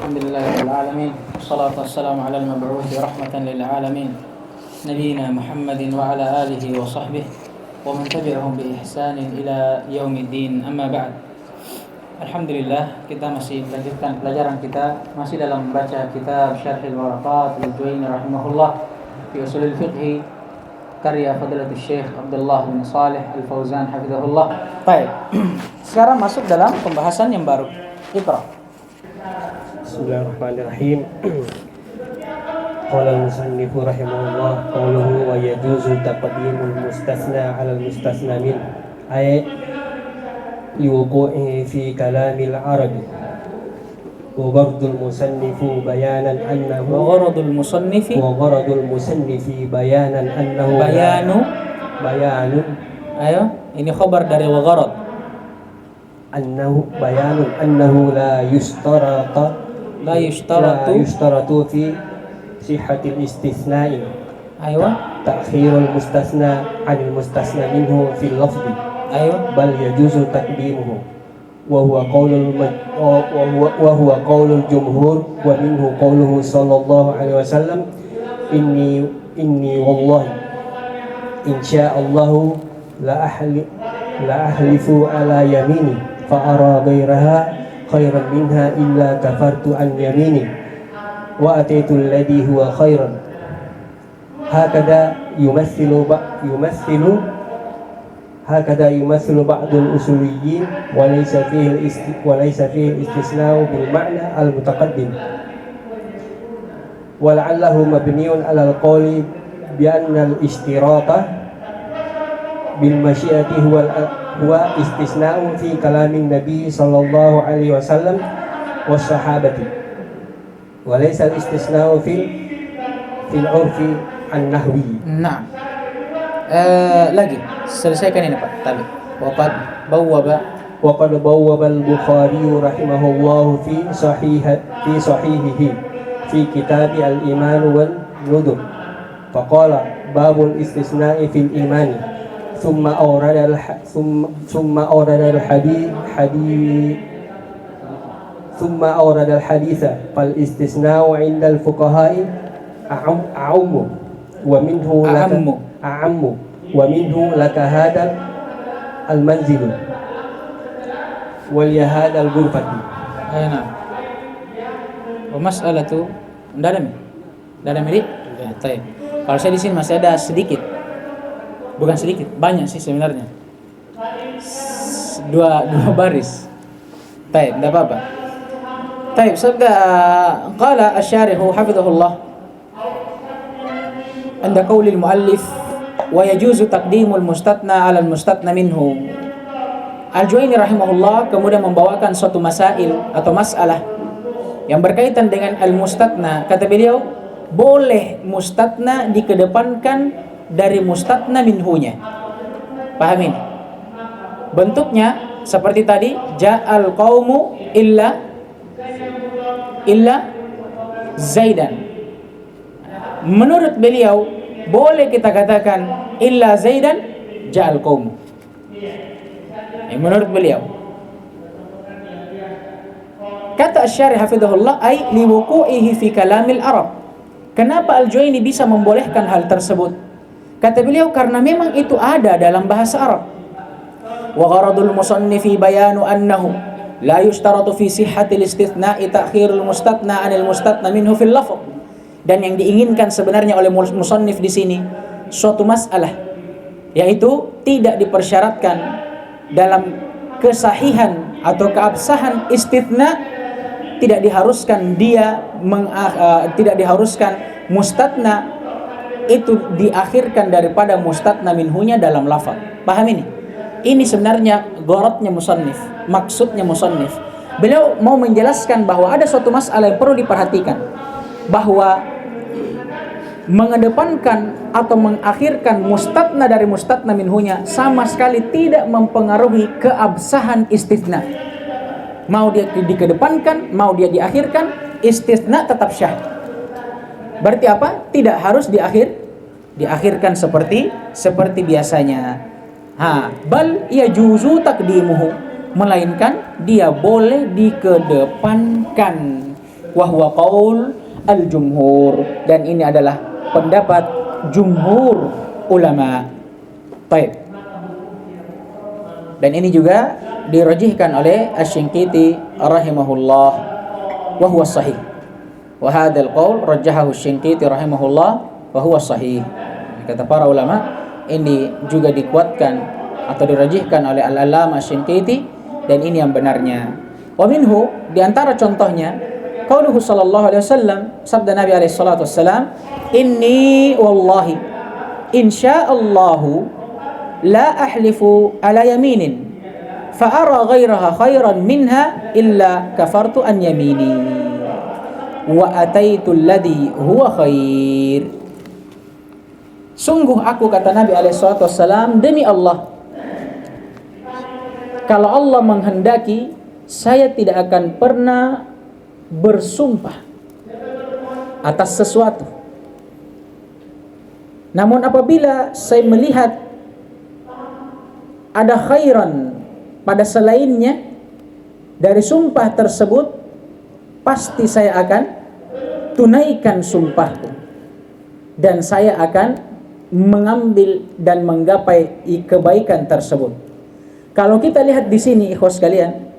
Alhamdulillahirrahmanirrahim. Wassalatu wassalamu ala al-mab'uthi rahmatan lil alamin. Nabiyyina Muhammadin wa ala alihi wa sahbihi wa man tabi'ahum bi ihsanin ila yaumiddin. Amma ba'd. Alhamdulillah, kita masih melanjutkan pelajaran kita masih dalam membaca kitab Syarhil Waraqat Al-Juwayni rahimahullah fi Ushulul Fiqh karya Fadilatul Syekh Abdullah bin Shalih Al-Fauzan hafizahullah. Baik. Sekarang masuk dalam pembahasan yang baru. Iqra. Bismillahirrahmanirrahim. Qala al-musannif rahimahullah qawluhu wa yajuzu taqdimul mustasna 'ala al-mustasna min ay liwuqu'ihi fi kalamil arab wa gharadul musannifu bayanan annahu bayanan annahu bayanu ayo ini khabar dari wa gharad annahu la yushtaratu fi sihhatil istithna'i ta'khirul mustasna 'anil mustasna minhu fil lafzi bal yajuzu taqdimuhu wa huwa qaulul jumhur wa minhu qauluhu sallallahu alaihi wasallam inni wallahi insya'allahu la ahlifu ala yamini fa ara ghairaha khairan minha illa kafartu an yamini wa ataitu alladhi huwa khairan hakada yumathilu ba'dul usuliyyin wa laysa fihi al-istisna'u bil ma'na al-mutaqaddim wa la'allahu mabniun 'ala al-qawli bi anna al-ishtirata bil masyiati huwa istisna'u fi kalamin nabi sallallahu alaihi wasallam was sahabati wa laysa al-istisna'u fil urfi an-nahwi. Nah, lagi selesaikan ini Pak tadi. Waqad bawwaba al-Bukhari rahimahullahu fi sahihihi fi kitab al-iman wal nudur faqala babul istisna'i fil imani thumma awrada al-haditha fal istisna'u 'inda al-fuqaha'i a'ammu wa minhu laka hadal al-manzilu wal yahadal ghurfati. Ayana. Wa mas'alatu dalam ini. Ya, baik. Kalau saya di sini masih ada sedikit. Bukan sedikit, banyak sih sebenarnya. Dua baris. Baik, enggak apa-apa. Baik, sabda qala asy-syarih hafizahullah anda qaulil muallif wa yajuzu taqdimul mustatna 'ala al-mustatna minhu. Al-Juwayni rahimahullah kemudian membawakan suatu masail atau masalah yang berkaitan dengan al-mustatna. Kata beliau, boleh mustatna dikedepankan dari mustatna minhunya. Paham ini? Bentuknya seperti tadi, ja'al qaumu illa Zaidan. Menurut beliau boleh kita katakan illa Zaidan ja'al qaumu. Menurut beliau. Kata Asy-Syarih hafizahullah ay liwuqu'ihi fi kalamil Arab. Kenapa Al-Juwayni bisa membolehkan hal tersebut? Kata beliau karena memang itu ada dalam bahasa Arab. Wa gharadul musannifi bayanu annahu la yushtaratu fi sihhatil istithna'i ta'khirul mustatna 'anil mustatna minhu fil lafz. Dan yang diinginkan sebenarnya oleh musannif di sini suatu masalah, yaitu tidak dipersyaratkan dalam kesahihan atau keabsahan istithna, tidak diharuskan mustatna itu diakhirkan daripada mustatna minhunya dalam lafaz. Paham ini? Ini sebenarnya gharadnya musannif, maksudnya musannif. Beliau mau menjelaskan bahwa ada suatu masalah yang perlu diperhatikan, bahwa mengedepankan atau mengakhirkan mustatna dari mustatna minhunya sama sekali tidak mempengaruhi keabsahan istitsna. Mau dia dikedepankan, mau dia diakhirkan, istitsna tetap syah. Berarti apa? Tidak harus diakhirkan seperti biasanya. Bal yajuzu taqdimuhu, melainkan dia boleh dikedepankan wa huwa qaul al-jumhur, dan ini adalah pendapat jumhur ulama. Baik. Dan ini juga dirajihkan oleh Asy-Shinqiti rahimahullah wa huwa sahih. Wa hadzal qaul rajjahahu Asy-Shinqiti rahimahullah wa huwa sahih. Kata para ulama, ini juga dikuatkan atau dirajihkan oleh Al-Allamah Asy-Shinqiti, dan ini yang benarnya. Wa minhu, di antara contohnya, qauluhu sallallahu alaihi wasallam, sabda Nabi alaihi salatu wassalam, inni wallahi insyaallahu la ahlifu ala yaminin fa ara ghairaha khairan minha illa kafartu an yamini wa ataitu alladhi huwa khair. Sungguh aku, kata Nabi alaihi salatu wassalam, demi Allah, kalau Allah menghendaki, saya tidak akan pernah bersumpah atas sesuatu. Namun apabila saya melihat ada khairan pada selainnya dari sumpah tersebut, pasti saya akan tunaikan sumpahku, dan saya akan mengambil dan menggapai kebaikan tersebut. Kalau kita lihat di sini, ikhwas sekalian,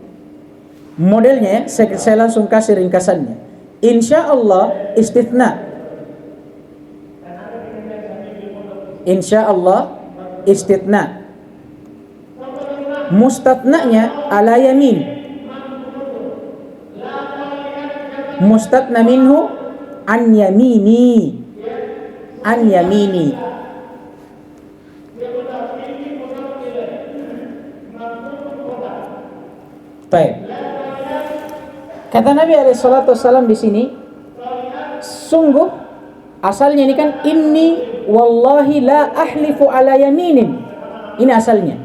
modelnya ya, saya langsung kasih ringkasannya. Insyaallah istitsna. Insyaallah istitsna. Mustatnanya ala yamin. Mustatna minhu an yamini. An yamini. Baik. Kata Nabi SAW di sini, sungguh asalnya ini kan inni wallahi la ahlifu ala yaminin. Ini asalnya.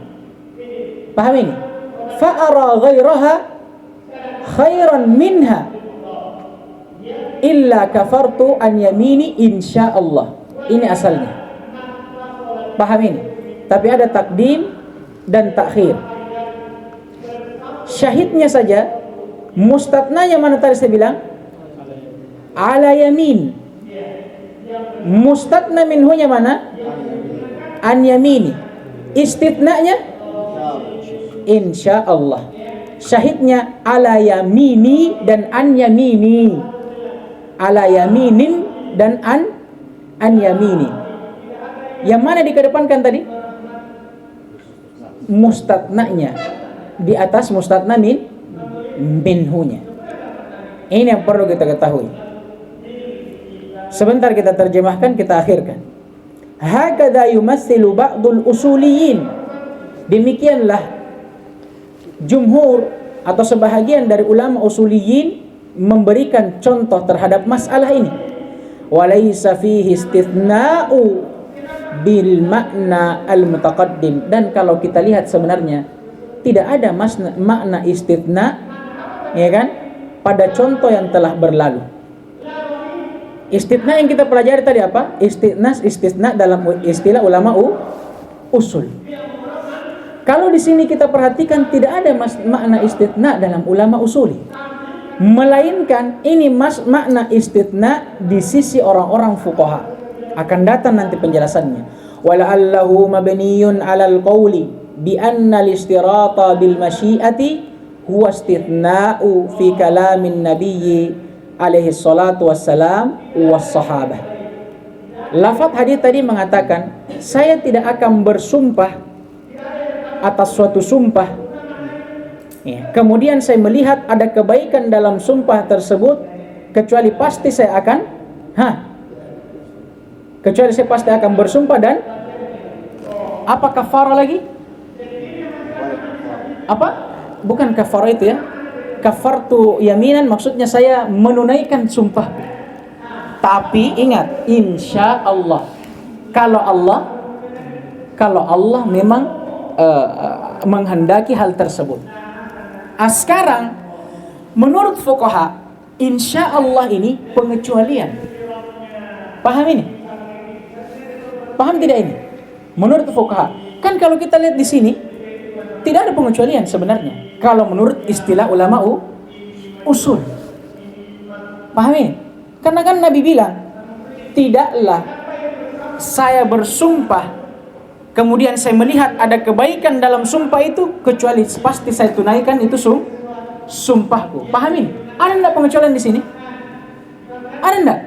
Paham ini? Fa ara ghairaha khairan minha illa kafartu an yamini insyaallah. Ini asalnya. Paham ini? Tapi ada takdim dan takhir. Syahidnya saja, mustatnanya mana tadi saya bilang? Ala yamin. Mustatna minhunya mana? An yamini. Istitnanya insyaallah. Syahidnya ala yamini dan an yamini. Ala yaminin dan an yamini. Yang mana dikedepankan tadi? Mustatnanya di atas mustatna minhunya. Ini yang perlu kita ketahui. Sebentar kita terjemahkan, kita akhirkan. Hakadha yumassilu ba'dul usuliyin. Demikianlah jumhur atau sebahagian dari ulama usuliyin memberikan contoh terhadap masalah ini. Walaysa fihi istithna'u bil makna al-mutaqaddim. Dan kalau kita lihat sebenarnya tidak ada makna istitsna, ya kan, pada contoh yang telah berlalu. Istitsna yang kita pelajari tadi apa? Istitsna dalam istilah ulama usul. Kalau di sini kita perhatikan, tidak ada makna istitsna dalam ulama usuli, melainkan ini makna istitsna di sisi orang-orang fuqaha. Akan datang nanti penjelasannya. Wala'allahu mabniyun 'alal qawli bi anna al-istirata bil masyiati huwa istithna'u fi kalamin nabiyyi alaihi salatu wassalam was sahabah. Lafaz hadis tadi mengatakan, saya tidak akan bersumpah atas suatu sumpah, ya, kemudian saya melihat ada kebaikan dalam sumpah tersebut, kecuali pasti saya akan bersumpah. Dan apa kafarah lagi? Apa? Bukan kafarah itu ya. Kafartu yaminan maksudnya saya menunaikan sumpah. Tapi ingat, insyaallah. Kalau Allah memang menghendaki hal tersebut. Sekarang menurut fuqaha, insyaallah ini pengecualian. Paham ini? Paham tidak ini? Menurut fuqaha. Kan kalau kita lihat di sini tidak ada pengecualian sebenarnya. Kalau menurut istilah ulama usul. Pahami? Karena kan Nabi bilang, tidaklah saya bersumpah kemudian saya melihat ada kebaikan dalam sumpah itu kecuali pasti saya tunaikan itu sumpahku. Pahami? Ada enggak pengecualian di sini? Ada enggak?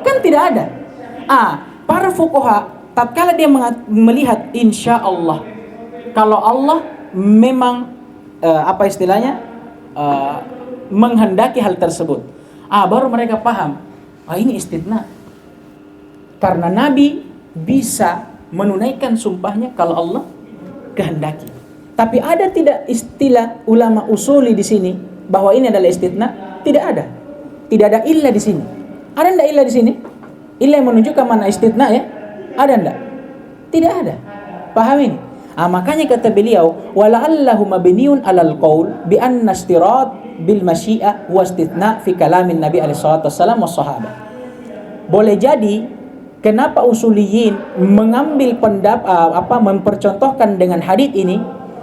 Kan tidak ada. Para fuqaha tatkala dia melihat insya Allah, kalau Allah memang apa istilahnya menghendaki hal tersebut, baru mereka paham. Ini istitsna. Karena Nabi bisa menunaikan sumpahnya kalau Allah kehendaki. Tapi ada tidak istilah ulama usuli di sini bahwa ini adalah istitsna? Tidak ada. Tidak ada illa di sini. Ada enggak illa di sini? Illa yang menunjukkan mana istitsna ya? Ada enggak? Tidak ada. Paham ini? Makanya kata beliau, wala'allahu mabniun 'alal qaul bi anna istirat bil masyiah wa istitsna fi kalamin Nabi alaihi salatu wassalam was sahabat. Boleh jadi kenapa usuliyin mengambil pendapat mempercontohkan dengan hadits ini,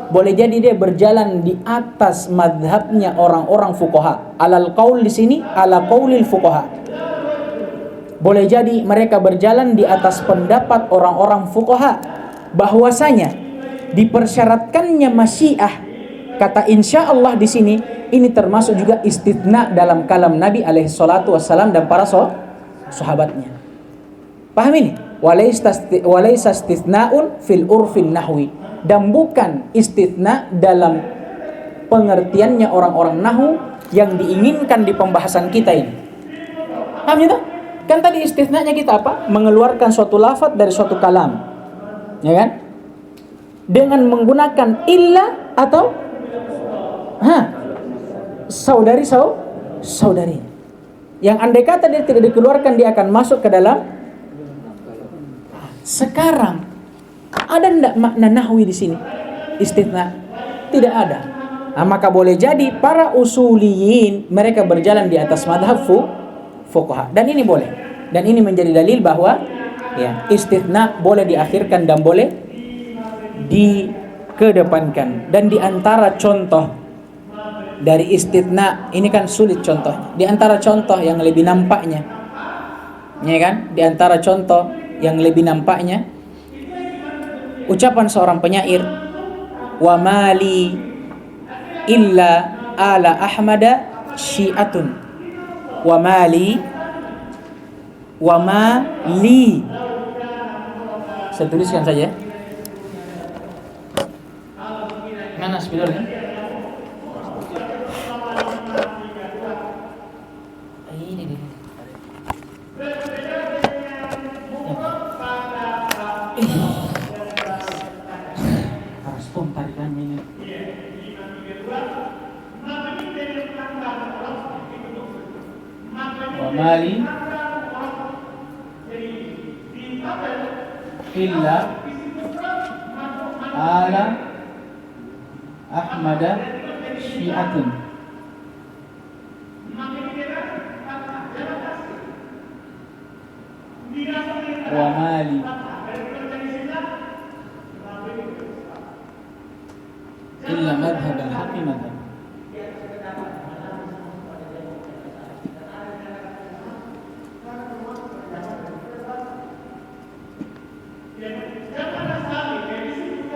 boleh jadi dia berjalan di atas madhabnya orang-orang fuqaha. Alal qaul di sini ala qaulil fuqaha. Boleh jadi mereka berjalan di atas pendapat orang-orang fuqaha bahwasanya dipersyaratkannya masyiah kata insya Allah di sini ini termasuk juga istitsna dalam kalam Nabi alaihi salatu wassalam dan para sahabatnya. Paham ini? Walaysa istitsna'un fil urfin nahwi, dan bukan istitsna dalam pengertiannya orang-orang nahwu yang diinginkan di pembahasan kita ini. Paham itu? Kan tadi istitsnanya kita apa? Mengeluarkan suatu lafaz dari suatu kalam. Ya kan? Dengan menggunakan illa atau saudari. Yang andai kata dia tidak dikeluarkan, dia akan masuk ke dalam. Sekarang ada enggak makna nahwi di sini? Istitsna? Tidak ada. Maka boleh jadi para usuliyin mereka berjalan di atas madhab fuqaha, dan ini boleh. Dan ini menjadi dalil bahwa ya, istitsna boleh diakhirkan dan boleh dikedepankan. Dan di antara contoh dari istitsna ini kan sulit contohnya. Di antara contoh yang lebih nampaknya, ya kan? Di antara contoh yang lebih nampaknya ucapan seorang penyair, wa mali illa ala ahmada syi'atun, wa mali saya tuliskan saja. Mana spidolnya? Ini dia. Respon tarikannya ini. Wa mali illa ala ahmada syi'atun, wa mali illa madhhab al-haqqi madhhab.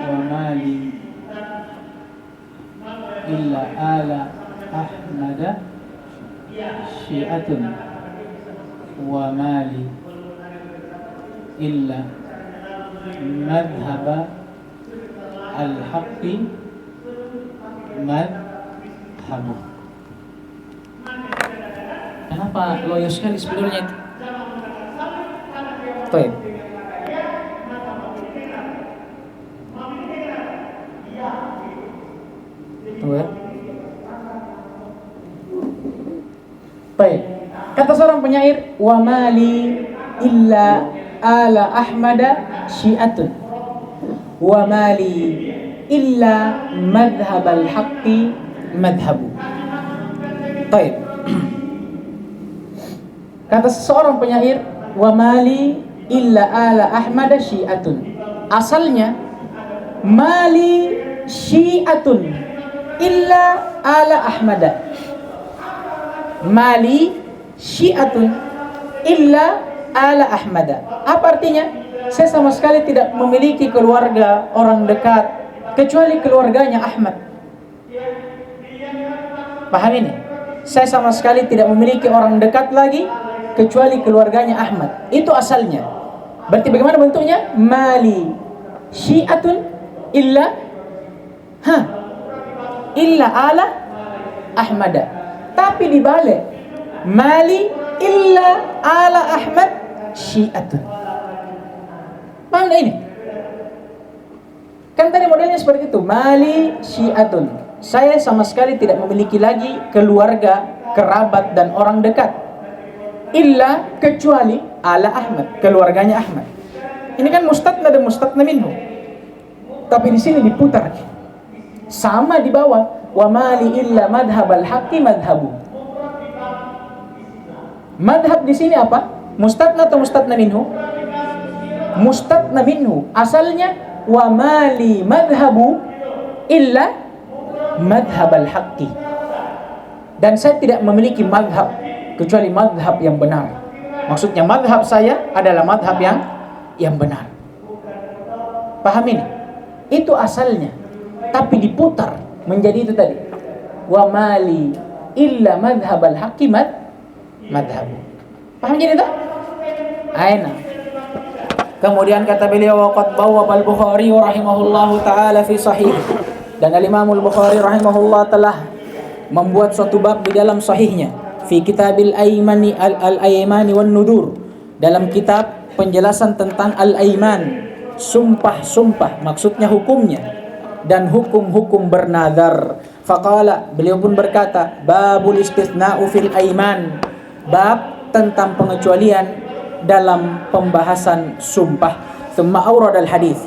Wa mali illa ala ahmada syi'atun, wa mali illa madhhab al-haqqi madhhabu. Kenapa loyo sekali spidolnya itu? Baik. Tuh ya. Baik. Kata seorang penyair, wa mali illa ala ahmada syi'atun, wa mali illa madhhab al-haqqi madhhabu. Baik. Kata seorang penyair, wa mali illa ala ahmada syi'atun. Asalnya mali syi'atun illa ala ahmada. Mali syi'atun illa ala Ahmada. Apa artinya? Saya sama sekali tidak memiliki keluarga orang dekat kecuali keluarganya Ahmad. Paham ini? Saya sama sekali tidak memiliki orang dekat lagi kecuali keluarganya Ahmad. Itu asalnya. Berarti bagaimana bentuknya? Mali syi'atun illa ala Ahmada. Tapi dibalik, mali illa ala Ahmad syi'atun. Paham gak ini? Kan tadi modelnya seperti itu, mali syi'atun. Saya sama sekali tidak memiliki lagi keluarga, kerabat dan orang dekat. Illa kecuali ala Ahmad, keluarganya Ahmad. Ini kan mustatna dan mustatna minhu. Tapi di sini diputar. Sama di bawah, wa mali illa madhhabal haqqi madhhabu. Madhab di sini apa? Mustatna atau mustatna minhu? Mustatna minhu. Asalnya wa mali madhhabu illa madhhabal haqqi. Dan saya tidak memiliki madhab kecuali madhab yang benar. Maksudnya madhab saya adalah madhab yang benar. Paham ini? Itu asalnya. Tapi diputar menjadi itu tadi. Wa mali illa madhhabal haqqi madhhabu. Paham jadi tak? Aina. Kemudian kata beliau, waqad bawwaba al-Bukhari rahimahullahu taala fi sahih. Dan al-Imam al-Bukhari rahimahullah telah membuat suatu bab di dalam sahihnya fi kitabil aymani al-aymani wan nudur, dalam kitab penjelasan tentang al-ayman, sumpah-sumpah, maksudnya hukumnya dan hukum-hukum bernadar. Faqala, beliau pun berkata, babul istithna'u fil ayman, bab tentang pengecualian dalam pembahasan sumpah. Thumma awrad al-hadis,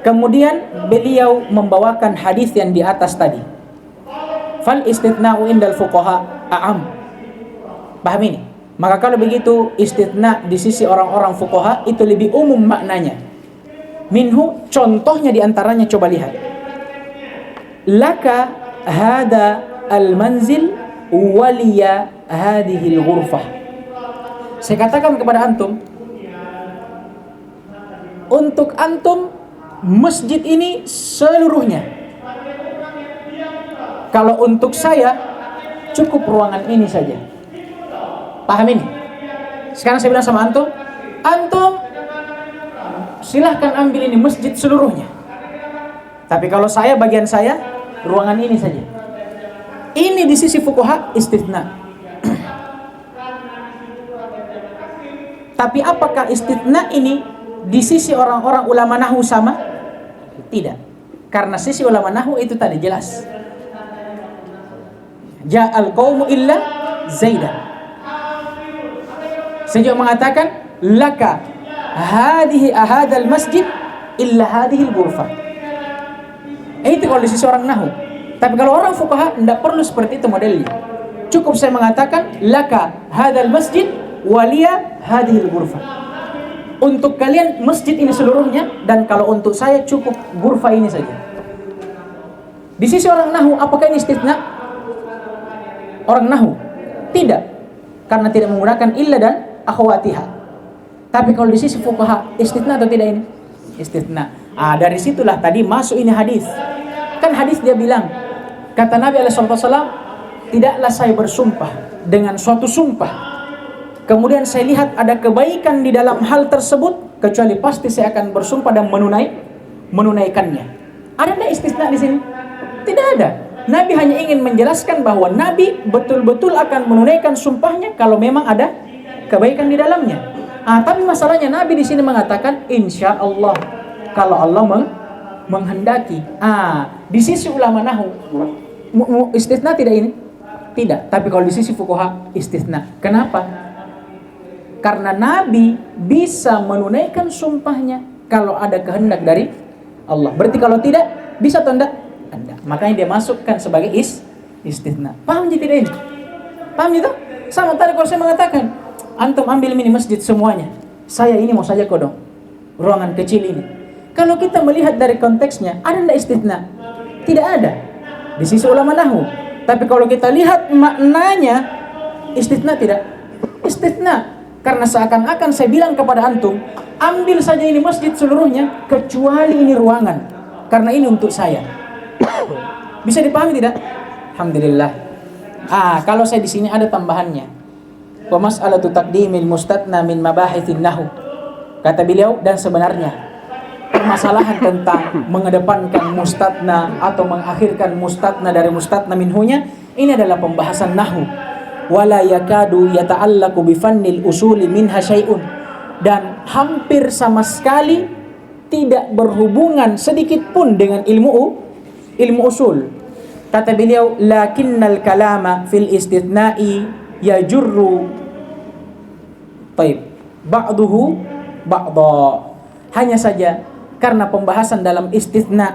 kemudian beliau membawakan hadis yang di atas tadi. Fal istithna'u indal fuqaha a'am. Paham ini? Maka kalau begitu istithna di sisi orang-orang fuqaha itu lebih umum maknanya. Minhu, contohnya di antaranya coba lihat. Laka hada al-manzil waliya hadhihi al-ghurfah. Saya katakan kepada antum, untuk antum masjid ini seluruhnya. Kalau untuk saya cukup ruangan ini saja. Paham ini? Sekarang saya bilang sama antum, antum silahkan ambil ini masjid seluruhnya. Tapi kalau saya, bagian saya, ruangan ini saja. Ini di sisi fuqaha istithna. Tapi apakah istithna ini di sisi orang-orang ulama nahwu sama? Tidak. Karena sisi ulama nahwu itu tadi jelas. Ja'al qaumu illa Zaidan. Saya juga mengatakan laka hadhihi ahadal masjid illa hadhihi al-ghurfah. Itu kalau di sisi orang nahwu. Tapi kalau orang fuqaha tidak perlu seperti itu modelnya. Cukup saya mengatakan laka hadal masjid waliya hadhil ghurfah. Untuk kalian masjid ini seluruhnya, dan kalau untuk saya cukup ghurfah ini saja. Di sisi orang nahwu apakah ini istithna? Orang nahwu tidak, karena tidak menggunakan illa dan akhwatiha. Tapi kalau di sisi fuqaha istithna atau tidak ini? Istithna. Dari situlah tadi masuk ini hadis. Kan hadis dia bilang, kata Nabi SAW, tidaklah saya bersumpah dengan suatu sumpah kemudian saya lihat ada kebaikan di dalam hal tersebut, kecuali pasti saya akan bersumpah dan menunaikannya. Ada tidak istisna di sini? Tidak ada. Nabi hanya ingin menjelaskan bahwa Nabi betul-betul akan menunaikan sumpahnya kalau memang ada kebaikan di dalamnya. Tapi masalahnya Nabi di sini mengatakan insya Allah, kalau Allah menghendaki. Di sisi ulama nahwu istisna tidak ini? Tidak. Tapi kalau di sisi fuqaha istisna. Kenapa? Karena Nabi bisa menunaikan sumpahnya kalau ada kehendak dari Allah. Berarti kalau tidak, bisa atau tidak? Tidak. Makanya dia masukkan sebagai istithna. Paham jadi tidak ini? Paham itu? Sama tadi kalau saya mengatakan, antum ambil mini masjid semuanya. Saya ini mau saja kodong. Ruangan kecil ini. Kalau kita melihat dari konteksnya, ada tidak istithna? Tidak ada. Di sisi ulama nahwu. Tapi kalau kita lihat maknanya, istithna tidak? Istitsna. Karena seakan-akan saya bilang kepada antum, ambil saja ini masjid seluruhnya kecuali ini ruangan, karena ini untuk saya. Bisa dipahami tidak? Alhamdulillah. Kalau saya di sini ada tambahannya. Wa mas'alatu taqdimil mustatna min mabahitsin nahw. Kata beliau, dan sebenarnya permasalahan tentang mengedepankan mustatna atau mengakhirkan mustatna dari mustatna minhunya, ini adalah pembahasan nahwu. Wala yakadu yata'allaqu bi fannil usuli minha syai'un, dan hampir sama sekali tidak berhubungan sedikit pun dengan ilmu usul. Kata beliau, lakinnal kalama fil istithna'i yajurru ba'duhu ba'dha. Hanya saja karena pembahasan dalam istitsna,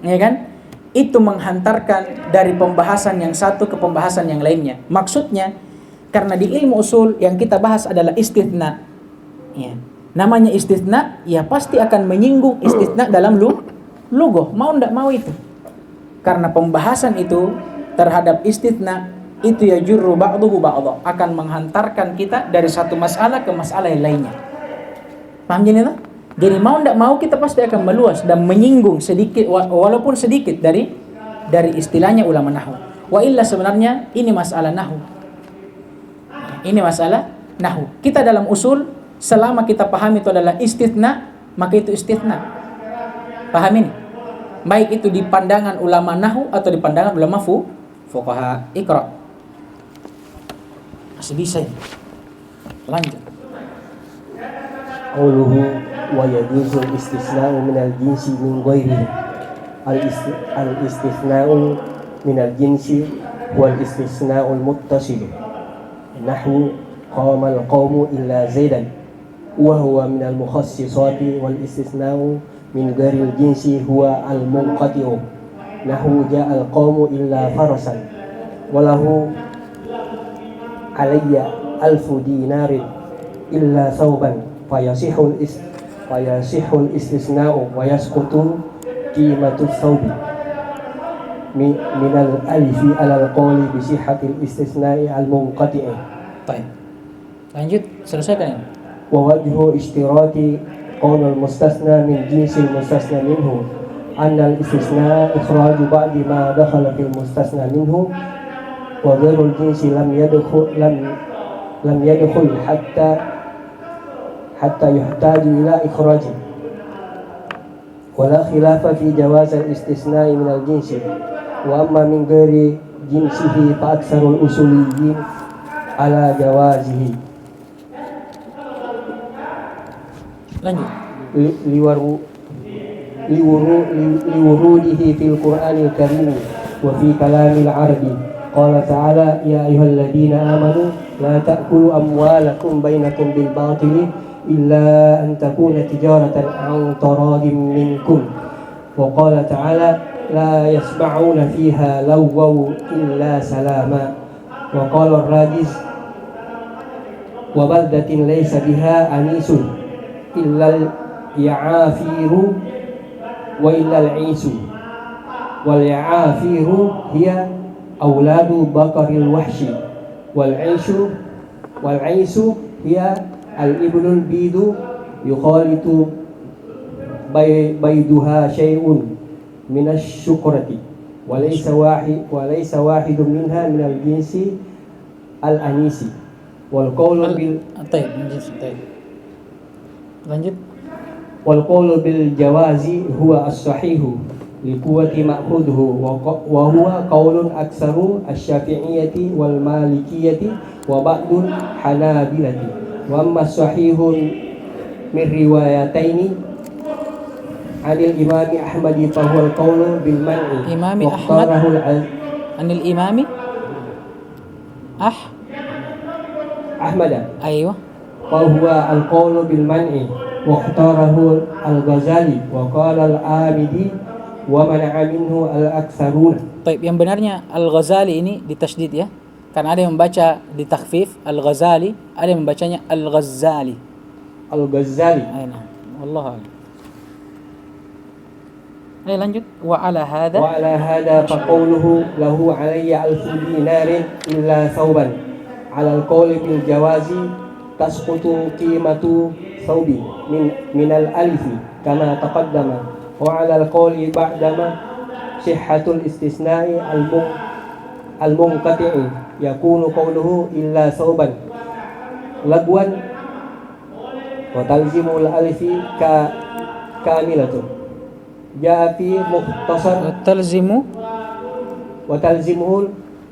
ya kan, itu menghantarkan dari pembahasan yang satu ke pembahasan yang lainnya. Maksudnya, karena di ilmu usul yang kita bahas adalah istitsna, ya. Namanya istitsna, ya pasti akan menyinggung istitsna dalam lughah, mau ndak mau itu. Karena pembahasan itu terhadap istitsna itu ya jurru ba'duhu ba'dha, akan menghantarkan kita dari satu masalah ke masalah yang lainnya. Paham jadi tak? Jadi mau ndak mau kita pasti akan meluas dan menyinggung sedikit, walaupun sedikit dari istilahnya ulama nahwu. Wa illa sebenarnya ini masalah nahwu. Ini masalah nahwu. Kita dalam usul, selama kita paham itu adalah istitsna, maka itu istitsna. Paham ini? Baik itu di pandangan ulama nahwu atau di pandangan ulama fuqaha. Iqra. Masih bisa ini. Lanjut. Qauluhu wa yajuzu al-istisna'u min al-jinsi min ghairihi. Al-istisna'u min al-jinsi huwa al-istisna'u al-muttasil. Nahwu qama al-qawmu illa zaidan wa huwa min al-mukhassisati, wal istisna'u min ghairi al-jinsi huwa al-munqati'u. Nahwu ja'a al-qawmu illa farasan wa lahu alayya alfu dinarin illa thawban fayasihul istisna'u wa yasqutu qimatu thawbi minal alifi alal qawli bi sihhatil istisna'i al munqati'i. Baik. Lanjut, selesaikan. Wa wajhu ishtirati qawl al mustasna min jinsil mustasna minhu anna al istisna ikhraju ba'di ma dakhala fil mustasna minhu wa ghairul jinsi lam yadkhul hatta yuhtaju ila ikhraji. Wala khilafa fi jawaz al istisna'i min al jinsi wa amma min ghairi jinsihi fa aktsarul usuliyyin ala jawazihi. Lanjut. Liwurudihi fil Qur'anil Karim wa fi kalamil Arabi. Qala ta'ala ya ayyuhalladzina amanu la ta'kulu amwalakum bainakum bil batili illa an takuna tijaratan an taradin minkum. Wa qala ta'ala la yasma'una fiha lawwaw illa salama. Wa qala ar-rajiz wa baldatin laysa biha anisun illa ya'afiru wa illa al-isu wal ya'afiru hiya awladu bakaril wahshi wal isu hiya al-iblul bidu yukhalitu bayduha syai'un minash syukrati wa laysa wahidun minha minal jinsi al-anisi wal qawlu bil lanjut wal qawlu bil jawazi huwa as-sahihu li quwwati ma'khudhu wa huwa qaulun aktsaru asy-syafi'iyyati wal malikiyyati wa ba'dul hanabilati wa amma sahihun min riwayataini anil imami ahmadi fa huwa al-qaulu bil man'i imami ahmad anil imami ahmada aywa fa huwa al-qaulu bil man'i wa ikhtarahu al-Ghazali wa qala al-Amidi wa mana'a minhu al-aktsarun. Baik, yang benarnya al-Ghazali ini ditasydid ya. Karena ada yang membaca di takhfif al-Ghazali, ada yang membacanya al-Ghazali. Al-Ghazali. Ayna. Wallahu a'lam. Ayo lanjut. Wa ala hadha fa qawluhu lahu alayya alfu dinarin illa thawban على القول بالجواز تسقط قيمة ثوب من الألف كما تقدم وعلى القول بعدما صحة الاستثناء المنقطع يكون قوله إلا ثوبا لغوا وتلزم الألف كاملة جاء في مختصر وتلزمه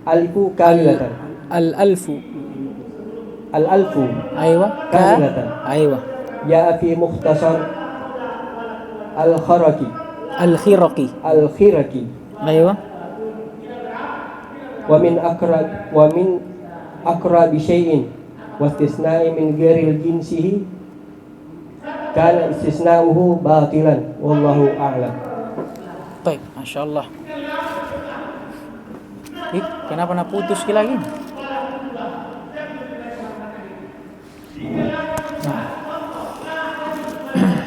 الألف كاملة الألف أيوة كاملة أيوة جاء في مختصر الخرقي أيوة ومن أقرب شيء واستثناء من غير جنسه كان استثناؤه باطلا والله أعلم. Baik, Masya Allah. Kenapa nak putus lagi?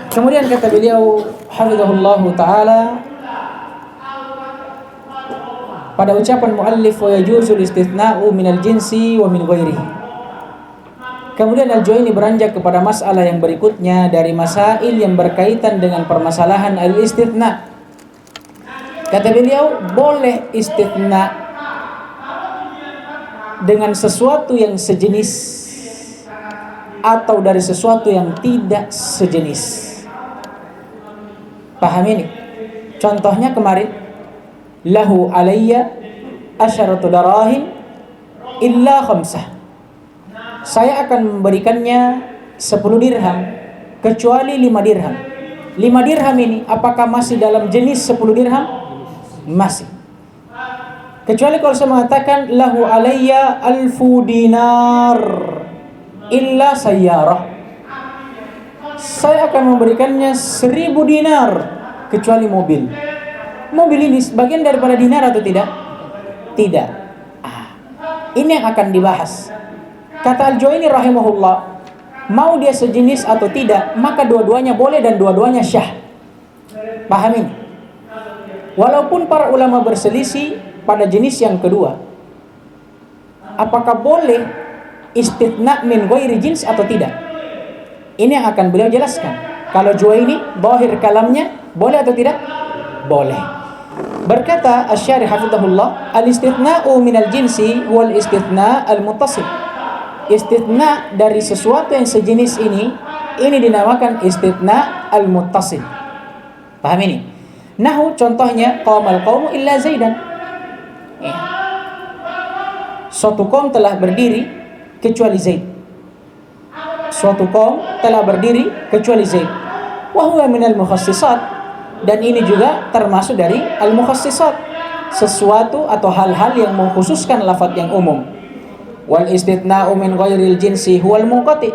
Kemudian kata beliau hafizahullah taala pada ucapan muallif wa yajuzul istithna'u minal jinsi wa min ghairihi. Kemudian Al-Juwaini beranjak kepada masalah yang berikutnya dari masail yang berkaitan dengan permasalahan al-istithna. Kata beliau, boleh istithna dengan sesuatu yang sejenis atau dari sesuatu yang tidak sejenis. Paham ini? Contohnya kemarin, lahu alayya asyaratu darahim illa khamsah. Saya akan memberikannya 10 dirham kecuali 5 dirham. 5 dirham ini apakah masih dalam jenis 10 dirham? Masih. Kecuali kalau saya mengatakan lahu alayya alfu dinar illa sayyarah. Saya akan memberikannya 1000 dinar kecuali mobil. Mobil ini bagian daripada dinar atau tidak? Tidak. Ini yang akan dibahas. Kata Al-Juwaini rahimahullah, mau dia sejenis atau tidak, maka dua-duanya boleh dan dua-duanya syah. Paham ini? Walaupun para ulama berselisih pada jenis yang kedua, apakah boleh istithna min ghairi jins atau tidak? Ini yang akan beliau jelaskan. Kalau Juwaini, zahir kalamnya, boleh atau tidak? Boleh. Berkata Asy-Syarih hafizahullah, al-istithna'u minal jinsi wal istithna' al-muttasil. Istithna dari sesuatu yang sejenis ini dinamakan istithna al-muttasil. Paham ini? Nahu contohnya qaumal qaumu illa Zaidan. Ya. Suatu kaum telah berdiri kecuali Zaid. Suatu kaum telah berdiri kecuali Zaid. Wa huwa minal mukhassisat, dan ini juga termasuk dari al-mukhassisat, sesuatu atau hal-hal yang mengkhususkan lafaz yang umum. Wal istithna'u min ghairil jinsi huwal munqati.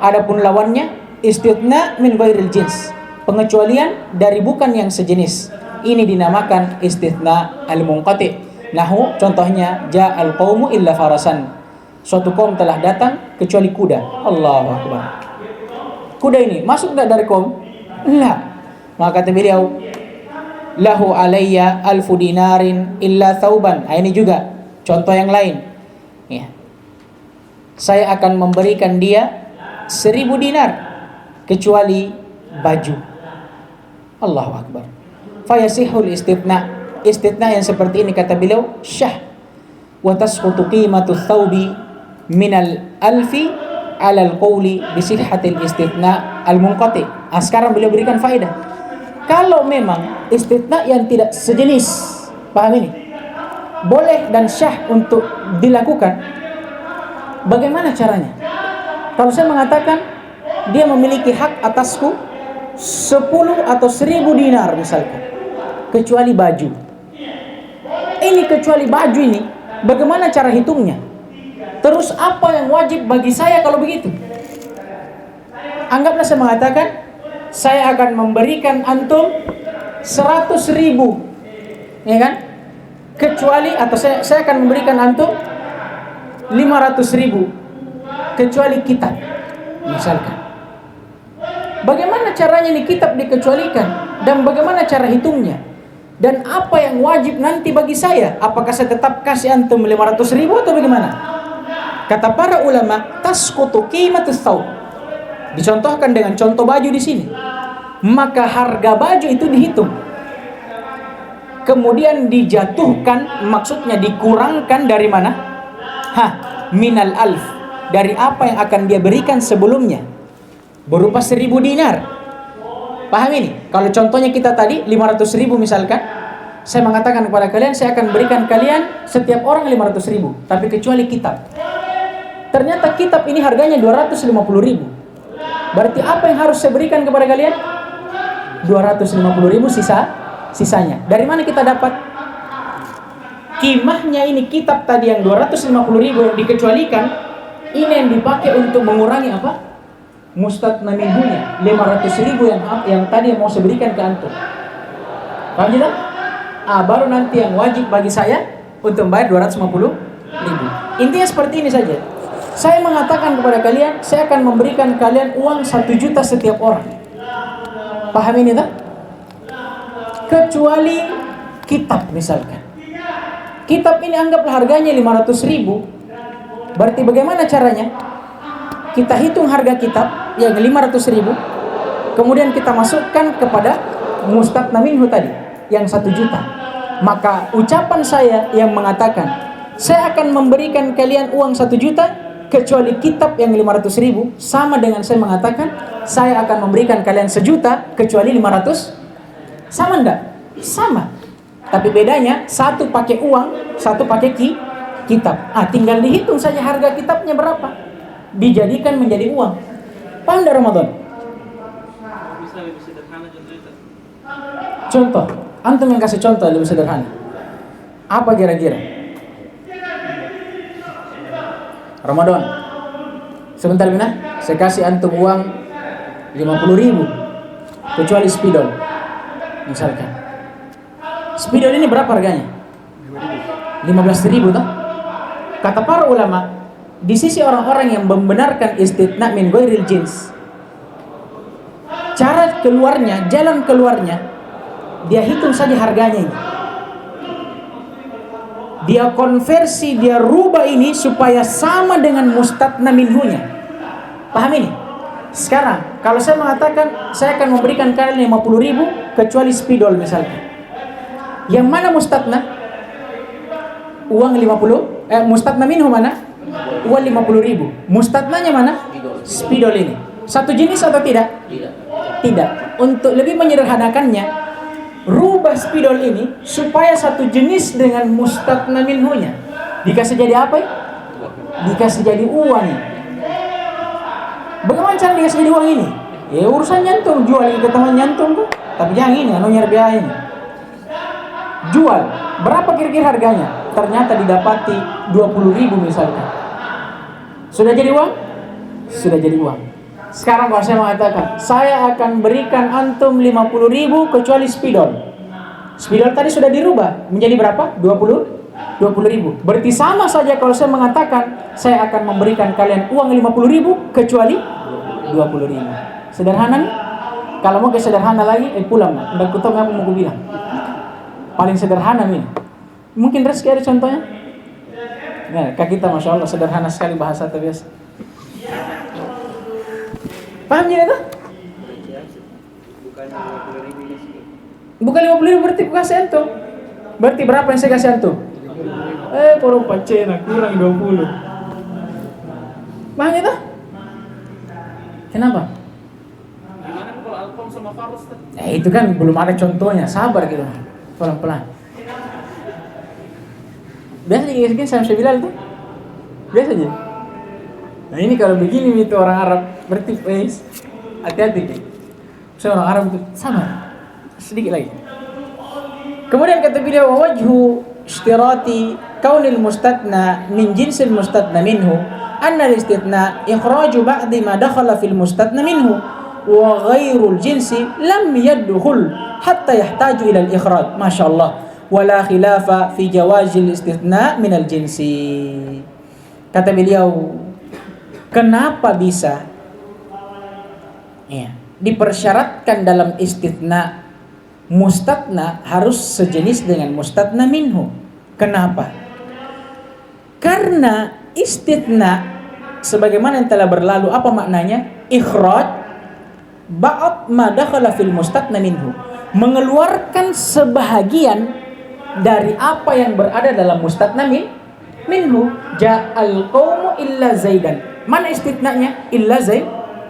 Adapun lawannya istithna min ghairil jins, pengecualian dari bukan yang sejenis. Ini dinamakan istithna al-munqati. Nahu contohnya ja'al qaumu illa farasan. Suatu kaum telah datang kecuali kuda. Allahu akbar. Kuda ini masuk enggak dari kaum? Enggak. Maka kata beliau, lahu alayya alfu dinarin illa thauban. Ini juga contoh yang lain. Ya. Saya akan memberikan dia 1000 dinar kecuali baju. Allahu akbar. Fayasihul istithna. Istithna yang seperti ini kata beliau syah. Wa tasqutu qimatu thawbi minal alfi alal qawli bisihhatil istithna al-munqati. Sekarang beliau berikan faedah. Kalau memang istithna yang tidak sejenis, paham ini? Boleh dan syah untuk dilakukan. Bagaimana caranya? Kalau saya mengatakan dia memiliki hak atasku 10 atau 1000 dinar misalkan, kecuali baju. Ini kecuali baju ini, bagaimana cara hitungnya? Terus apa yang wajib bagi saya kalau begitu? Anggaplah saya mengatakan saya akan memberikan antum 100.000, ya kan? Kecuali atau saya akan memberikan antum 500.000 kecuali kitab misalkan. Bagaimana caranya ini kitab dikecualikan dan bagaimana cara hitungnya? Dan apa yang wajib nanti bagi saya? Apakah saya tetap kasih antum 500.000 atau bagaimana? Kata para ulama, tasqutu qimatus thawb. Dicontohkan dengan contoh baju di sini. Maka harga baju itu dihitung. Kemudian dijatuhkan, maksudnya dikurangkan dari mana? Minal alf. Dari apa yang akan dia berikan sebelumnya. Berupa 1.000 dinar. Paham ini? Kalau contohnya kita tadi 500.000 misalkan, saya mengatakan kepada kalian, saya akan berikan kalian setiap orang 500.000, tapi kecuali kitab. Ternyata kitab ini harganya 250.000. Berarti apa yang harus saya berikan kepada kalian? 250.000 sisanya. Dari mana kita dapat? Kimahnya ini kitab tadi yang 250.000 yang dikecualikan, ini yang dipakai untuk mengurangi apa? Mustatna minhunya 500.000 yang tadi mau saya berikan ke antum. Paham tidak? Baru nanti yang wajib bagi saya untuk membayar 250.000. Intinya seperti ini saja. Saya mengatakan kepada kalian, saya akan memberikan kalian uang 1 juta setiap orang. Paham ini tak? Kecuali kitab misalkan. Kitab ini anggaplah harganya 500.000. Berarti bagaimana caranya? Kita hitung harga kitab yang 500.000, kemudian kita masukkan kepada mustatna minhu tadi yang 1 juta. Maka ucapan saya yang mengatakan saya akan memberikan kalian uang 1 juta kecuali kitab yang 500.000, sama dengan saya mengatakan saya akan memberikan kalian 1 juta kecuali 500. Sama enggak? Sama. Tapi bedanya satu pakai uang, satu pakai kitab. Tinggal dihitung saja harga kitabnya berapa, dijadikan menjadi uang. Paham enggak Ramadan? Bisa lebih sederhana contohnya. Contoh, antum yang kasih contoh lebih sederhana. Apa kira-kira? Ramadan. Sebentar Bina, saya kasih antum uang 50.000 kecuali spidol. Misalkan. Spidol ini berapa harganya? 15.000 toh? Kata para ulama, di sisi orang-orang yang membenarkan istitna min ghairil jins, cara keluarnya, jalan keluarnya, dia hitung saja harganya ini. Dia konversi, dia rubah ini supaya sama dengan mustatna minhunya. Paham ini? Sekarang, kalau saya mengatakan saya akan memberikan kalian 50.000 kecuali spidol misalnya. Yang mana mustatna? Uang 50, mustatna minhu mana? Uang 50.000. Mustatnanya mana? Spidol ini. Satu jenis atau tidak? Tidak. Untuk lebih menyederhanakannya, rubah spidol ini supaya satu jenis dengan mustatna minhunya. Dikasih jadi apa? Dikasih jadi uang. Bagaimana cara dikasih jadi uang ini? Ya urusan nyantum, jual ke teman nyantum tuh. Tapi jangan ini, anunya biaya ini. Jual. Berapa kira-kira harganya? Ternyata didapati 20.000 misalkan. Sudah jadi uang? Sudah jadi uang. Sekarang kalau saya mengatakan, saya akan berikan antum 50.000 kecuali spidol. Spidol tadi sudah dirubah menjadi berapa? 20.000. Berarti sama saja kalau saya mengatakan, saya akan memberikan kalian uang 50.000 kecuali 20.000. Sederhana nih? Kalau mau ke sederhana lagi, pulang. Udah kutong apa mau bilang? Paling sederhana nih. Mungkin Reski ada contohnya? Nah, kak kita Masya Allah sederhana sekali bahasa terbiasa. Paham ya itu? Bukan 50.000 berarti aku kasih antum. Berarti berapa yang saya kasih antum? Kalau pacena kurang 20. Paham itu? Kenapa? Gimana kalau Alkom sama Farus? Itu kan belum ada contohnya, sabar gitu. Pelan-pelan. Biasa gini sama Bilal tuh. Biasa aja. Nah ini kalau begini itu orang Arab berarti hati-hati deh. Saya orang Arab itu sabar. Sedikit lagi. Kemudian kata beliau wajhu ishtirati kaunil mustatna min jinsil mustatna minhu anna al-istithna ikhraju ba'di ma dakhala fil mustatna minhu wa ghairul jinsi lam yadkhul hatta yahtaju ila al-ikhraj. Masyaallah. Wala khilafa fi jawazil istithna min al-jinsi. Kata beliau, kenapa bisa dipersyaratkan dalam istithna mustatna harus sejenis dengan mustatna minhu? Kenapa? Karena istitsna sebagaimana yang telah berlalu apa maknanya? Ikhraj ba'd ma dakhala fil mustatna minhu, mengeluarkan sebahagian dari apa yang berada dalam mustatna minhu. Ja'al qaumu illa zaidan. Mana istitsnanya? Illa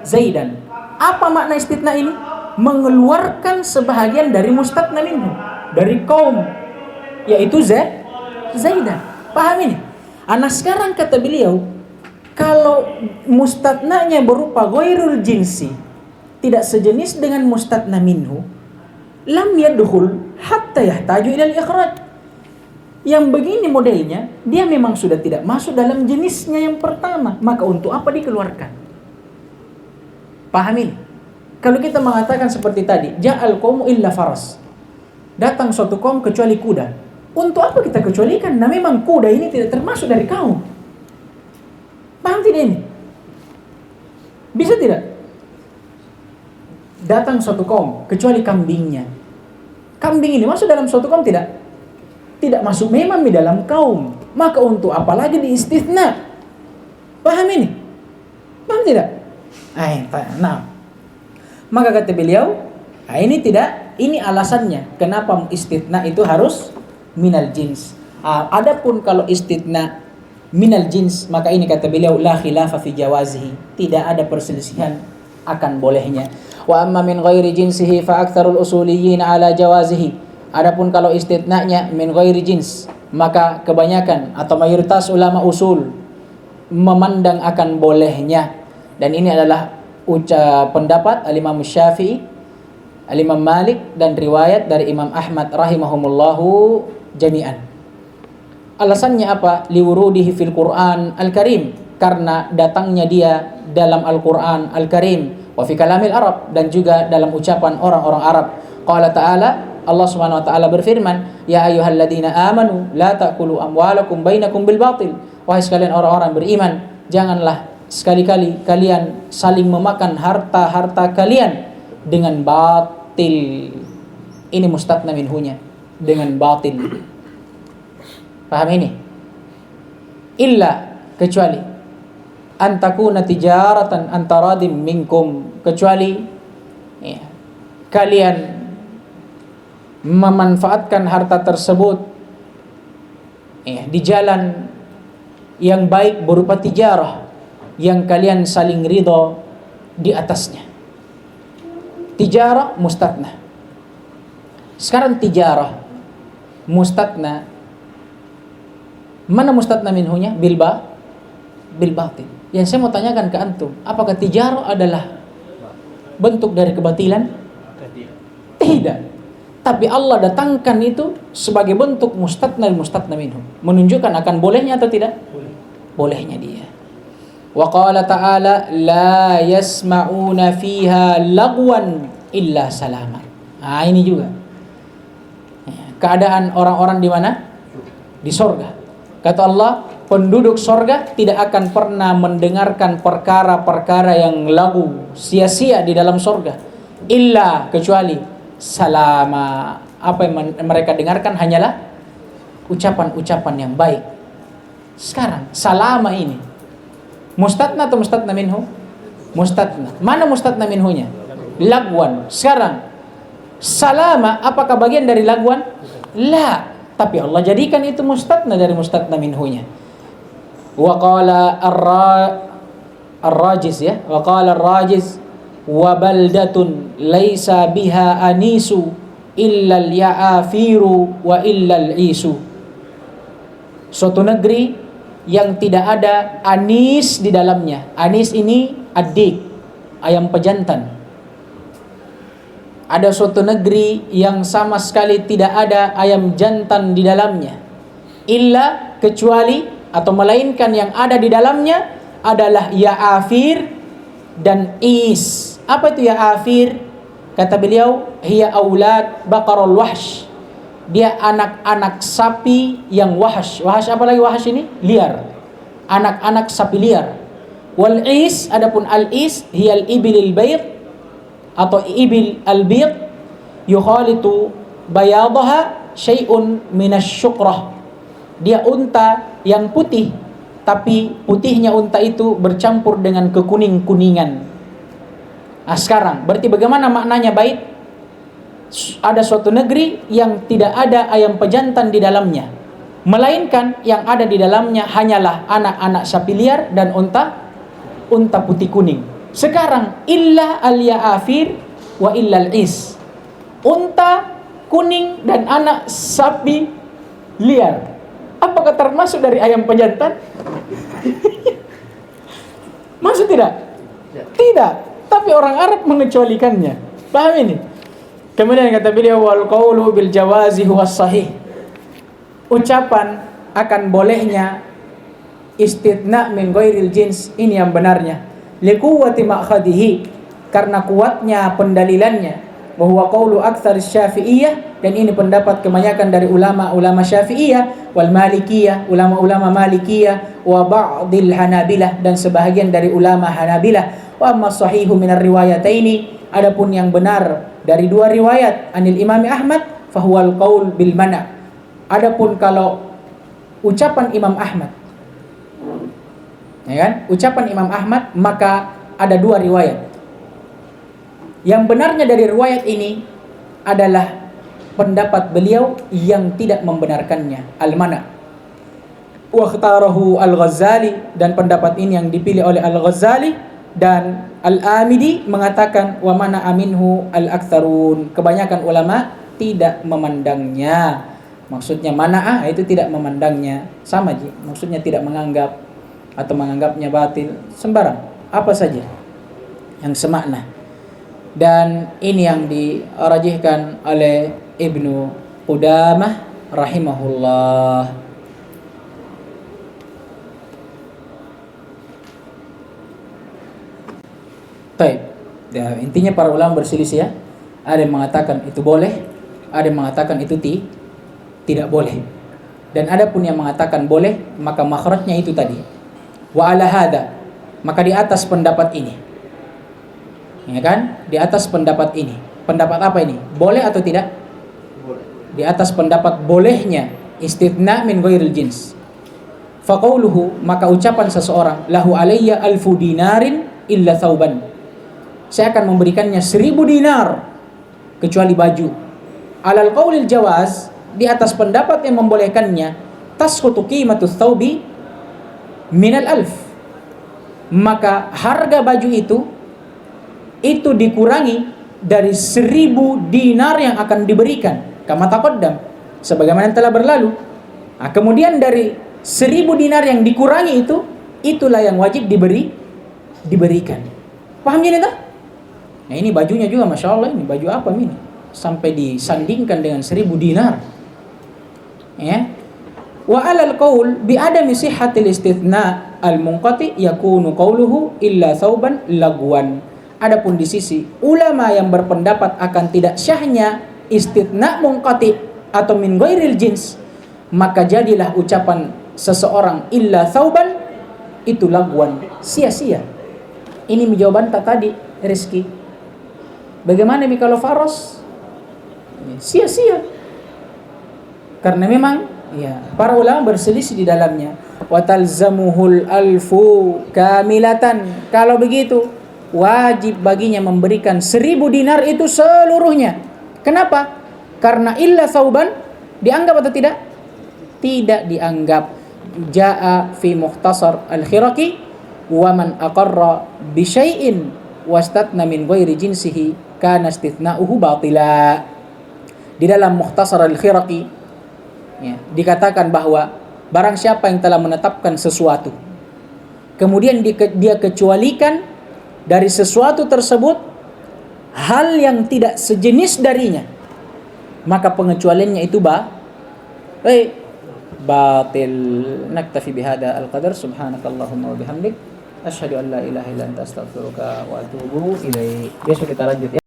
zaidan. Apa makna istitsna ini? Mengeluarkan sebahagian dari mustatna minhu, dari kaum, yaitu zaidan. Paham ini? Anak sekarang kata beliau, kalau mustatnanya berupa ghairul jinsi, tidak sejenis dengan mustatna minhu, lam yadkhul hatta yahtaju ila al-ikhraj. Yang begini modelnya, dia memang sudah tidak masuk dalam jenisnya yang pertama, maka untuk apa dikeluarkan? Paham ini? Kalau kita mengatakan seperti tadi, ja'al qaumu illa faras, datang suatu kaum kecuali kuda. Untuk apa kita kecualikan? Nah memang kuda ini tidak termasuk dari kaum. Paham tidak ini? Bisa tidak? Datang suatu kaum kecuali kambingnya. Kambing ini masuk dalam suatu kaum tidak? Tidak masuk memang di dalam kaum. Maka untuk apa lagi diistitsna? Paham ini? Paham tidak? Nah, maka kata beliau, ini tidak, ini alasannya kenapa istitsna itu harus minal jins. Adapun kalau istitsna minal jins, maka ini kata beliau la khilafa fi jawazihi, tidak ada perselisihan akan bolehnya. Wa amma min ghairi jinsihi fa aktsarul usuliyyin ala jawazihi. Adapun kalau istitsnanya min ghairi jins, maka kebanyakan atau mayoritas ulama usul memandang akan bolehnya. Dan ini adalah pendapat Al-Imam Syafi'i, Al-Imam Malik, dan riwayat dari Imam Ahmad rahimahumullahu jami'an. Alasannya apa? Liwurudihi fil Qur'an Al-Karim, karena datangnya dia dalam Al-Qur'an Al-Karim, wa fi kalamil Arab, dan juga dalam ucapan orang-orang Arab. Qala ta'ala, Allah Subhanahu wa taala berfirman, ya ayyuhalladzina amanu la ta'kulu amwalakum bainakum bil batil. Wahai sekalian orang-orang beriman, janganlah sekali-kali kalian saling memakan harta-harta kalian dengan batil. Ini mustatna minhunya, dengan batil. Paham ini? Illa, kecuali antakuna tijaratan antaradim minkum, kecuali ya, kalian memanfaatkan harta tersebut ya, di jalan yang baik berupa tijarah yang kalian saling ridho di atasnya. Tijarah mustatna. Sekarang tijarah mustatna, mana mustatna minhunya? Bil batil. Yang saya mau tanyakan ke antum, apakah tijarah adalah bentuk dari kebatilan? Tidak. Tapi Allah datangkan itu sebagai bentuk mustatna minhu, menunjukkan akan bolehnya atau tidak? Bolehnya dia. Wa qala ta'ala la yasma'una fiha lagwan illa salaman. Ini juga keadaan orang-orang di mana? Di sorga. Kata Allah, penduduk sorga tidak akan pernah mendengarkan perkara-perkara yang lagu, sia-sia di dalam sorga. Illa, kecuali salama. Apa yang mereka dengarkan hanyalah ucapan-ucapan yang baik. Sekarang salama ini mustatna atau mustatna minhu? Mustatna. Mana mustatna minhunya? Lagwan. Sekarang salama apakah bagian dari lagwan? La. Tapi Allah jadikan itu mustatna dari mustatna minhunya. Wa qala ar-rajiz ya. Wa qala ar-rajiz wa baldatun laisa biha anisu illa al-ya'afiru wa illa al-isu. Suatu negeri yang tidak ada anis di dalamnya. Anis ini adik, ayam pejantan. Ada suatu negeri yang sama sekali tidak ada ayam jantan di dalamnya. Illa, kecuali atau melainkan yang ada di dalamnya adalah ya'afir dan is. Apa itu ya'afir? Kata beliau, hiya aulad baqarul wahsh. Dia anak-anak sapi yang wahsh. Wahsh apa lagi wahsh ini? Liar. Anak-anak sapi liar. Wal is, adapun al is hiyal ibilil bayt atau ibil al bayt yukhalitu bayadaha syai'un minasy syukrah. Dia unta yang putih tapi putihnya unta itu bercampur dengan kekuning-kuningan. Nah sekarang, berarti bagaimana maknanya bait? Ada suatu negeri yang tidak ada ayam pejantan di dalamnya, melainkan yang ada di dalamnya hanyalah anak-anak sapi liar dan unta putih kuning. Sekarang, illa al-ya'afir wa illa al-is. Unta kuning dan anak sapi liar. Apakah termasuk dari ayam pejantan? Masuk tidak? Tidak. Tapi orang Arab mengecualikannya. Paham ini? Kemudian kata beliau, wal qawlu bil jawazi huwa sahih. Ucapan akan bolehnya istithna min ghairil jins, ini yang benarnya. Liquwwati ma'khadihi, karena kuatnya pendalilannya. Wa huwa qawlu aktsar Syafi'iyah, dan ini pendapat kebanyakan dari ulama-ulama Syafi'iyah wal Malikiyah, ulama-ulama Malikiyah, wa ba'dil Hanabilah, dan sebahagian dari ulama Hanabilah. Wa amma sahihu minar riwayataini, adapun yang benar dari dua riwayat anil Imam Ahmad, fahuwal qaul bil mana. Adapun kalau ucapan Imam Ahmad, ya kan? Ucapan Imam Ahmad, maka ada dua riwayat. Yang benarnya dari riwayat ini adalah pendapat beliau yang tidak membenarkannya, al-mana. Wa ikhtarahu al-Ghazali, dan pendapat ini yang dipilih oleh al-Ghazali, dan Al-Amidi mengatakan wa mana aminhu al-aktsarun, kebanyakan ulama tidak memandangnya. Maksudnya mana'ah itu tidak memandangnya, sama aja. Maksudnya tidak menganggap atau menganggapnya batil, sembarang, apa saja yang semakna. Dan ini yang dirajihkan oleh Ibnu Qudamah rahimahullah. Ya, intinya para ulama berselisih ya. Ada yang mengatakan itu boleh, ada yang mengatakan itu tidak boleh. Dan ada pun yang mengatakan boleh, maka makhrajnya itu tadi. Wa ala hada, maka di atas pendapat ini. Ya kan? Di atas pendapat ini. Pendapat apa ini? Boleh atau tidak? Boleh. Di atas pendapat bolehnya istithna min ghairil jins. Faqauluhu, maka ucapan seseorang, lahu alayya alfu dinarin illa thawban, saya akan memberikannya 1000 dinar kecuali baju. Alal qaulil jawaz, di atas pendapat yang membolehkannya, tasqutu qimatus thawbi minal alf, maka harga baju itu dikurangi dari 1000 dinar yang akan diberikan, kama taqaddam, sebagaimana yang telah berlalu. Nah, kemudian dari 1000 dinar yang dikurangi itulah yang wajib diberikan. Paham ini tak? Nah ini bajunya juga, Masya Allah, ini baju apa ini? Sampai disandingkan dengan 1000 dinar. Ya. Wa alal qaul bi adami sihhatil istithna al-munqati yakunu qauluhu illa thawban lagwan. Adapun di sisi ulama yang berpendapat akan tidak syahnya istithna munqati atau min ghairil jins, maka jadilah ucapan seseorang illa thawban itu lagwan, sia-sia. Ini jawaban tak tadi, Rizki. Bagaimana kalau faros? Sia-sia. Karena memang ya, para ulama berselisih di dalamnya. Wa talzamuhul alfu kamilatan. Kalau begitu, wajib baginya memberikan 1000 dinar itu seluruhnya. Kenapa? Karena illa thawban dianggap atau tidak? Tidak dianggap. Jaa fi mukhtasar al-Khiraqi wa man aqarra bi syai'in wastatna min ghairi jinsihi kana istithna'uhu batila. Di dalam Mukhtasar al-Khiraqi ya, dikatakan bahwa barang siapa yang telah menetapkan sesuatu kemudian dia kecualikan dari sesuatu tersebut hal yang tidak sejenis darinya, maka pengecualiannya itu batil. Naktafi bihada al-qadar. Subhanakallahumma wa bihamdik, asyhadu an la ilaha illa anta astaghfiruka wa atubu ilaik. Besok kita lanjut ya.